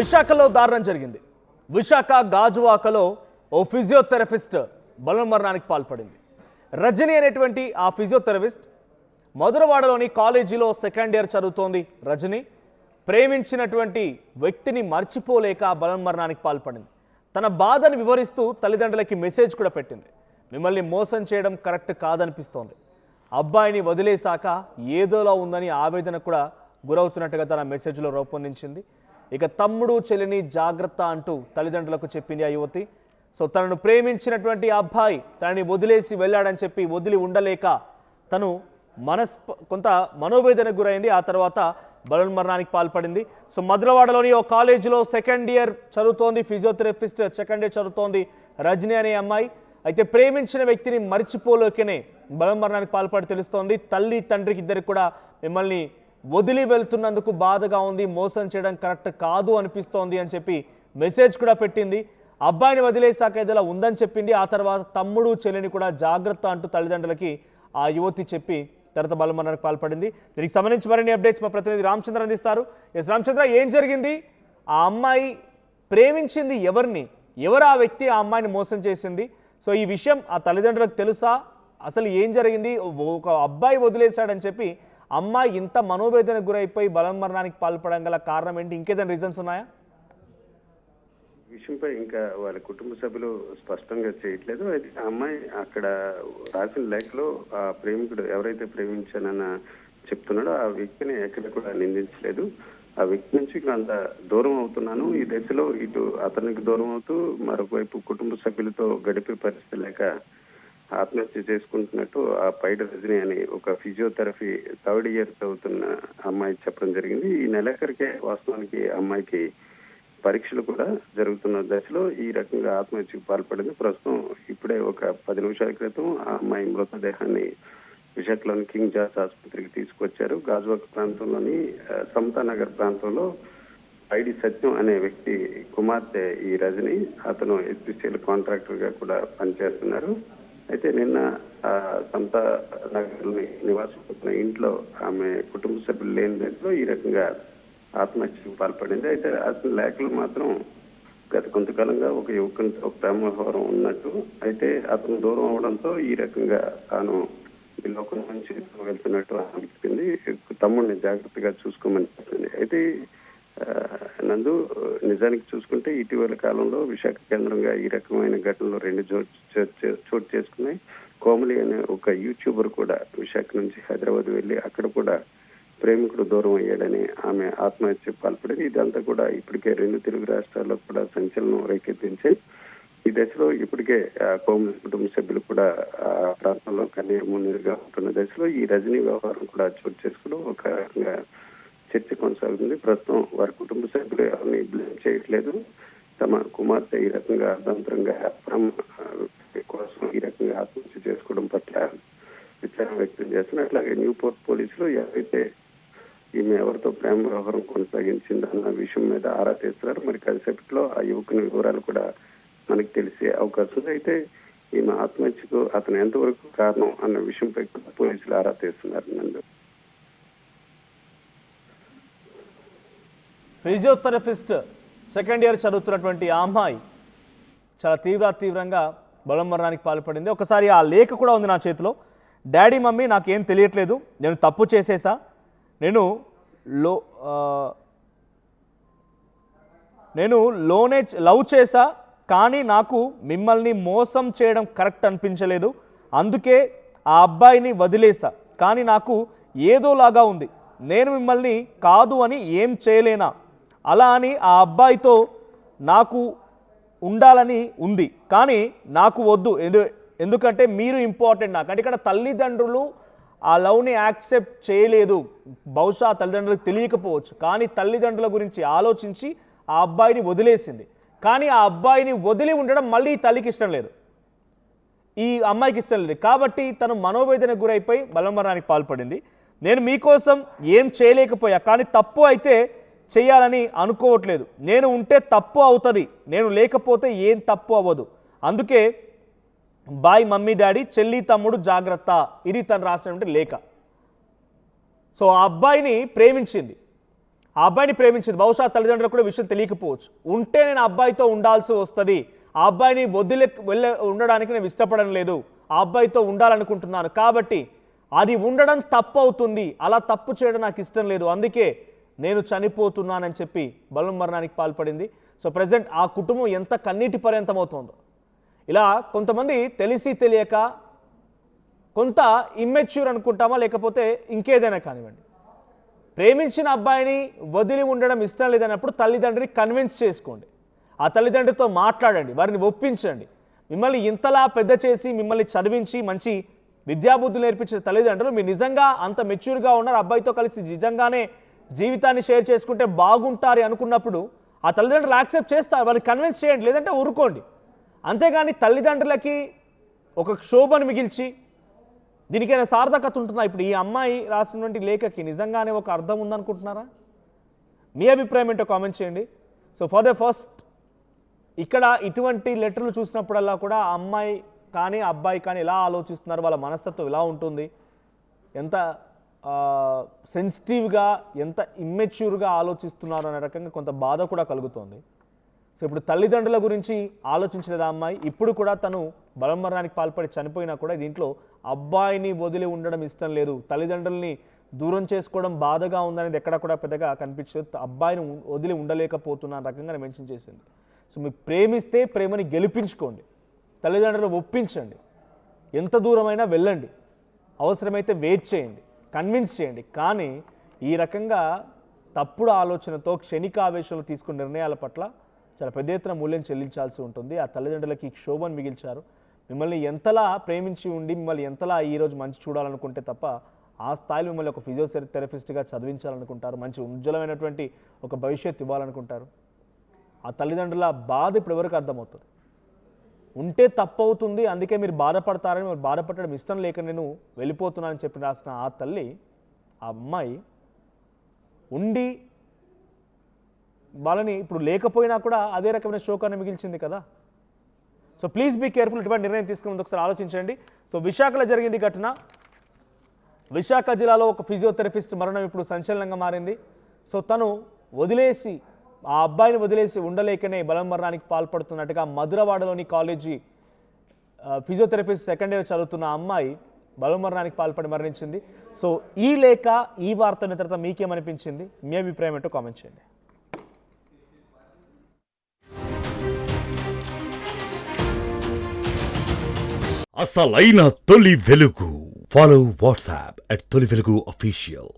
విశాఖలో దారుణం జరిగింది. విశాఖ గాజువాకలో ఓ ఫిజియోథెరపిస్ట్ బలమరణానికి పాల్పడింది. రజని అనేటువంటి ఆ ఫిజియోథెరపిస్ట్ మధురవాడలోని కాలేజీలో సెకండ్ ఇయర్ చదువుతోంది. రజని ప్రేమించినటువంటి వ్యక్తిని మర్చిపోలేక బలమరణానికి పాల్పడింది. తన బాధను వివరిస్తూ తల్లిదండ్రులకి మెసేజ్ కూడా పెట్టింది. మిమ్మల్ని మోసం చేయడం కరెక్ట్ కాదనిపిస్తోంది. అబ్బాయిని వదిలేశాక ఏదోలా ఉందని ఆవేదన కూడా గురవుతున్నట్టుగా తన మెసేజ్లో రూపొందించింది. ఇక తమ్ముడు చెల్లిని జాగ్రత్త అంటూ తల్లిదండ్రులకు చెప్పింది ఆ యువతి. సో తనను ప్రేమించినటువంటి అబ్బాయి తనని వదిలేసి వెళ్ళాడని చెప్పి వదిలి ఉండలేక తను కొంత మనోవేదనకు గురైంది. ఆ తర్వాత బలవన్మరణానికి పాల్పడింది. సో మధురవాడలోని ఓ కాలేజీలో సెకండ్ ఇయర్ చదువుతోంది. ఫిజియోథెరపిస్ట్ సెకండ్ ఇయర్ చదువుతోంది రజని అనే అమ్మాయి. అయితే ప్రేమించిన వ్యక్తిని మర్చిపోలేకనే బలవన్మరణానికి పాల్పడి తెలుస్తోంది. తల్లి తండ్రికి ఇద్దరికి కూడా మిమ్మల్ని వదిలి వెళ్తున్నందుకు బాధగా ఉంది, మోసం చేయడం కరెక్ట్ కాదు అనిపిస్తోంది అని చెప్పి మెసేజ్ కూడా పెట్టింది. అబ్బాయిని వదిలేసాక ఏదైనా ఉందని చెప్పింది. ఆ తర్వాత తమ్ముడు చెల్లిని కూడా జాగ్రత్త అంటూ తల్లిదండ్రులకి ఆ యువతి చెప్పి తర్వాత బలమరణానికి పాల్పడింది. దీనికి సంబంధించి మరిన్ని అప్డేట్స్ మా ప్రతినిధి రామచంద్ర అందిస్తారు. రామచంద్ర, ఏం జరిగింది? ఆ అమ్మాయి ప్రేమించింది ఎవరిని? ఎవరు ఆ వ్యక్తి ఆ అమ్మాయిని మోసం చేసింది? సో ఈ విషయం ఆ తల్లిదండ్రులకు తెలుసా? అసలు ఏం జరిగింది? ఒక అబ్బాయి వదిలేశాడని చెప్పి అమ్మాయి ఇంత మనోవేదనకు గురైపోయి బలమరణానికి పాల్పడడం గల కారణం ఏంటి? ఇంకేదైనా రీజన్స్ ఉన్నాయా? విషయంపై ఇంకా వాళ్ళ కుటుంబ సభ్యులు స్పష్టంగా చేయట్లేదు. అయితే ఆ అమ్మాయి అక్కడ రాసిన లేఖలో ఆ ప్రేమికుడు ఎవరైతే ప్రేమించానన్న చెప్తున్నాడో ఆ వ్యక్తిని ఎక్కడ కూడా నిందించలేదు. ఆ వ్యక్తి నుంచి అంత దూరం అవుతున్నాను, ఈ దశలో ఇటు అతనికి దూరం అవుతూ మరొక వైపు కుటుంబ సభ్యులతో గడిపే పరిస్థితి లేక ఆత్మహత్య చేసుకుంటున్నట్టు ఆ పైడి రజని అని ఒక ఫిజియోథెరపీ థర్డ్ ఇయర్ చదువుతున్న అమ్మాయి చెప్పడం జరిగింది. ఈ నెలాఖరికే వాస్తవానికి అమ్మాయికి పరీక్షలు కూడా జరుగుతున్న దశలో ఈ రకంగా ఆత్మహత్యకు పాల్పడింది. ప్రస్తుతం ఇప్పుడే ఒక 10 నిమిషాల క్రితం ఆ అమ్మాయి మృతదేహాన్ని విశాఖలోని కింగ్ జార్జ్ ఆసుపత్రికి తీసుకొచ్చారు. గాజువాక ప్రాంతంలోని సమతానగర్ ప్రాంతంలో ఐడి సత్యం అనే వ్యక్తి కుమార్తె ఈ రజని. అతను HPCL కాంట్రాక్టర్ గా కూడా పనిచేస్తున్నారు. అయితే నిన్న సమతా నగర్ నివాసం ఇంట్లో ఆమె కుటుంబ సభ్యులు లేని దశలో ఈ రకంగా ఆత్మహత్యకు పాల్పడింది. అయితే అతని లేఖలు మాత్రం గత కొంతకాలంగా ఒక యువకునితో ప్రేమ వ్యవహారం ఉన్నట్టు, అయితే అతను దూరం అవడంతో ఈ రకంగా తాను ఈ లోకం నుంచి వెళ్తున్నట్టు అనిపించింది. తమ్ముడిని జాగ్రత్తగా చూసుకోమని చెప్పింది. అయితే నందు, నిజానికి చూసుకుంటే ఇటీవల కాలంలో విశాఖ కేంద్రంగా ఈ రకమైన ఘటనలు 2 చోటు చేసుకున్నాయి. కోమలి అనే ఒక యూట్యూబర్ కూడా విశాఖ నుంచి హైదరాబాద్ వెళ్లి అక్కడ కూడా ప్రేమికుడు దూరం అయ్యాడని ఆమె ఆత్మహత్యకు పాల్పడింది. ఇదంతా కూడా ఇప్పటికే 2 తెలుగు రాష్ట్రాల్లో కూడా సంచలనం రేకెత్తించాయి. ఈ దశలో ఇప్పటికే కోమలి కుటుంబ సభ్యులు కూడా ఆ ప్రాంతంలో కన్నీరుమున్నీరుగా ఉంటున్న దశలో ఈ రజనీ వ్యవహారం కూడా చోటు చేసుకోవడం ఒక రకంగా చర్చ కొనసాగుతుంది. ప్రస్తుతం వారి కుటుంబ సభ్యులు ఎవరిని బ్లేమ్ చేయట్లేదు. తమ కుమార్తె ఈ రకంగా అర్థంతరంగా కోసం ఈ రకంగా ఆత్మహత్య చేసుకోవడం పట్ల విచారం వ్యక్తం చేస్తున్నారు. అట్లాగే న్యూపోర్ట్ పోలీసులు ఎవరైతే ఈమె ఎవరితో ప్రేమ వ్యవహారం కొనసాగించింది అన్న విషయం మీద ఆరా తీస్తున్నారు. మరి కాసేపట్లో ఆ యువకుని వివరాలు కూడా మనకి తెలిసే అవకాశం ఉంది. అయితే ఈమె ఆత్మహత్యకు అతను ఎంతవరకు కారణం అన్న విషయంపై పోలీసులు ఆరా తీస్తున్నారు. నందు, ఫిజియోథెరపిస్ట్ సెకండ్ ఇయర్ చదువుతున్నటువంటి ఆ అమ్మాయి చాలా తీవ్రంగా బలమరణానికి పాల్పడింది. ఒకసారి ఆ లేఖ కూడా ఉంది నా చేతిలో. డాడీ మమ్మీ నాకేం తెలియట్లేదు, నేను తప్పు చేసేసా, నేను లవ్ చేసా, కానీ నాకు మిమ్మల్ని మోసం చేయడం కరెక్ట్ అనిపించలేదు, అందుకే ఆ అబ్బాయిని వదిలేసా, కానీ నాకు ఏదోలాగా ఉంది, నేను మిమ్మల్ని కాదు అని ఏం చేయలేనా, అలా అని ఆ అబ్బాయితో నాకు ఉండాలని ఉంది, కానీ నాకు వద్దు, ఎందుకంటే మీరు ఇంపార్టెంట్ నాకు. అంటే ఇక్కడ తల్లిదండ్రులు ఆ లవ్ని యాక్సెప్ట్ చేయలేదు. బహుశా తల్లిదండ్రులకు తెలియకపోవచ్చు, కానీ తల్లిదండ్రుల గురించి ఆలోచించి ఆ అబ్బాయిని వదిలేసింది. కానీ ఆ అబ్బాయిని వదిలి ఉండడం మళ్ళీ తల్లికి ఇష్టం లేదు, ఈ అమ్మాయికి ఇష్టం లేదు. కాబట్టి తను మనోవేదనకు గురైపోయి బలమరణానికి పాల్పడింది. నేను మీకోసం ఏం చేయలేకపోయా, కానీ తప్పు అయితే చేయాలని అనుకోవట్లేదు, నేను ఉంటే తప్పు అవుతుంది, నేను లేకపోతే ఏం తప్పు అవ్వదు, అందుకే బాయ్ మమ్మీ డాడీ, చెల్లి తమ్ముడు జాగ్రత్త, ఇది తను రాసినటువంటి లేఖ. సో ఆ అబ్బాయిని ప్రేమించింది, ఆ అబ్బాయిని ప్రేమించింది. బహుశా తల్లిదండ్రులకు కూడా విషయం తెలియకపోవచ్చు. ఉంటే నేను ఆ అబ్బాయితో ఉండాల్సి వస్తుంది, ఆ అబ్బాయిని ఉండడానికి నేను ఇష్టపడడం లేదు, ఆ అబ్బాయితో ఉండాలనుకుంటున్నాను, కాబట్టి అది ఉండడం తప్పు అవుతుంది, అలా తప్పు చేయడం నాకు ఇష్టం లేదు, అందుకే నేను చనిపోతున్నానని చెప్పి బలవన్ మరణానికి పాల్పడింది. సో ప్రజెంట్ ఆ కుటుంబం ఎంత కన్నీటి పర్యంతం అవుతుందో. ఇలా కొంతమంది తెలిసి తెలియక కొంత ఇమ్మెచ్యూర్ అనుకుంటామా, లేకపోతే ఇంకేదైనా కానివ్వండి, ప్రేమించిన అబ్బాయిని వదిలి ఉండడం ఇష్టం లేదన్నప్పుడు తల్లిదండ్రిని కన్విన్స్ చేసుకోండి, ఆ తల్లిదండ్రితో మాట్లాడండి, వారిని ఒప్పించండి. మిమ్మల్ని ఇంతలా పెద్ద చేసి మిమ్మల్ని చదివించి మంచి విద్యాబుద్ధులు నేర్పించిన తల్లిదండ్రులు మీరు నిజంగా అంత మెచ్యూర్గా ఉన్నారు, అబ్బాయితో కలిసి నిజంగానే జీవితాన్ని షేర్ చేసుకుంటే బాగుంటారు అనుకున్నప్పుడు ఆ తల్లిదండ్రులు యాక్సెప్ట్ చేస్తారు, వాళ్ళని కన్విన్స్ చేయండి, లేదంటే ఊరుకోండి. అంతేగాని తల్లిదండ్రులకి ఒక క్షోభను మిగిల్చి దీనికైనా సార్థకత ఉంటుందా? ఇప్పుడు ఈ అమ్మాయి రాసినటువంటి లేఖకి నిజంగానే ఒక అర్థం ఉందనుకుంటున్నారా? మీ అభిప్రాయం ఏంటో కామెంట్ చేయండి. సో ఫర్ ద ఫస్ట్, ఇక్కడ ఇటువంటి లెటర్లు చూసినప్పుడల్లా కూడా అమ్మాయి కానీ అబ్బాయి కానీ ఎలా ఆలోచిస్తున్నారు, వాళ్ళ మనస్తత్వం ఎలా ఉంటుంది, ఎంత సెన్సిటివ్గా ఎంత ఇమ్మెచ్యూర్గా ఆలోచిస్తున్నారు అనే రకంగా కొంత బాధ కూడా కలుగుతుంది. సో ఇప్పుడు తల్లిదండ్రుల గురించి ఆలోచించలేదు ఆ అమ్మాయి. ఇప్పుడు కూడా తను బలవన్మరణానికి పాల్పడి చనిపోయినా కూడా దీంట్లో అబ్బాయిని వదిలి ఉండడం ఇష్టం లేదు, తల్లిదండ్రుల్ని దూరం చేసుకోవడం బాధగా ఉందనేది ఎక్కడ కూడా పెద్దగా కనిపించలేదు, అబ్బాయిని వదిలి ఉండలేకపోతున్న రకంగా మెన్షన్ చేసింది. సో మీరు ప్రేమిస్తే ప్రేమని గెలిపించుకోండి, తల్లిదండ్రులు ఒప్పించండి, ఎంత దూరమైనా వెళ్ళండి, అవసరమైతే వెయిట్ చేయండి, కన్విన్స్ చేయండి. కానీ ఈ రకంగా తప్పుడు ఆలోచనతో క్షణికావేశంలో తీసుకున్న నిర్ణయాల పట్ల చాలా పెద్ద ఎత్తున మూల్యం చెల్లించాల్సి ఉంటుంది. ఆ తల్లిదండ్రులకి క్షోభను మిగిల్చారు. మిమ్మల్ని ఎంతలా ప్రేమించి ఉండి మిమ్మల్ని ఎంతలా ఈరోజు మంచి చూడాలనుకుంటే తప్ప ఆ స్థాయిలో మిమ్మల్ని ఒక ఫిజియోథెరపిస్ట్గా చదివించాలనుకుంటారు, మంచి ఉజ్వలమైనటువంటి ఒక భవిష్యత్తు ఇవ్వాలనుకుంటారు. ఆ తల్లిదండ్రుల బాధ ఇప్పుడు ఎవరికి అర్థమవుతుంది? ఉంటే తప్పు అవుతుంది, అందుకే మీరు బాధపడతారని, మీరు బాధపడడం ఇష్టం లేక నేను వెళ్ళిపోతున్నానని చెప్పి రాసిన ఆ తల్లి, ఆ అమ్మాయి ఉండి వాళ్ళని ఇప్పుడు లేకపోయినా కూడా అదే రకమైన శోకాన్ని మిగిల్చింది కదా. సో ప్లీజ్ బీ కేర్ఫుల్, ఇటువంటి నిర్ణయం తీసుకునే ముందు ఒకసారి ఆలోచించండి. సో విశాఖలో జరిగింది ఘటన. విశాఖ జిల్లాలో ఒక ఫిజియోథెరపిస్ట్ మరణం ఇప్పుడు సంచలనంగా మారింది. సో తను వదిలేసి, ఆ అబ్బాయిని వదిలేసి ఉండలేకనే బలవన్మరణానికి పాల్పడుతున్నట్టుగా మధురవాడలోని కాలేజీ ఫిజియోథెరపిస్ట్ సెకండ్ ఇయర్ చదువుతున్న అమ్మాయి బలవన్మరణానికి పాల్పడి మరణించింది. సో ఈ లేఖ, ఈ వార్త విన్న తర్వాత మీకేమనిపించింది? మీ అభిప్రాయం ఏంటో కామెంట్ చేయండి. అసలైన తొలి వెలుగు. ఫాలో వాట్సాప్ @తొలి వెలుగు official.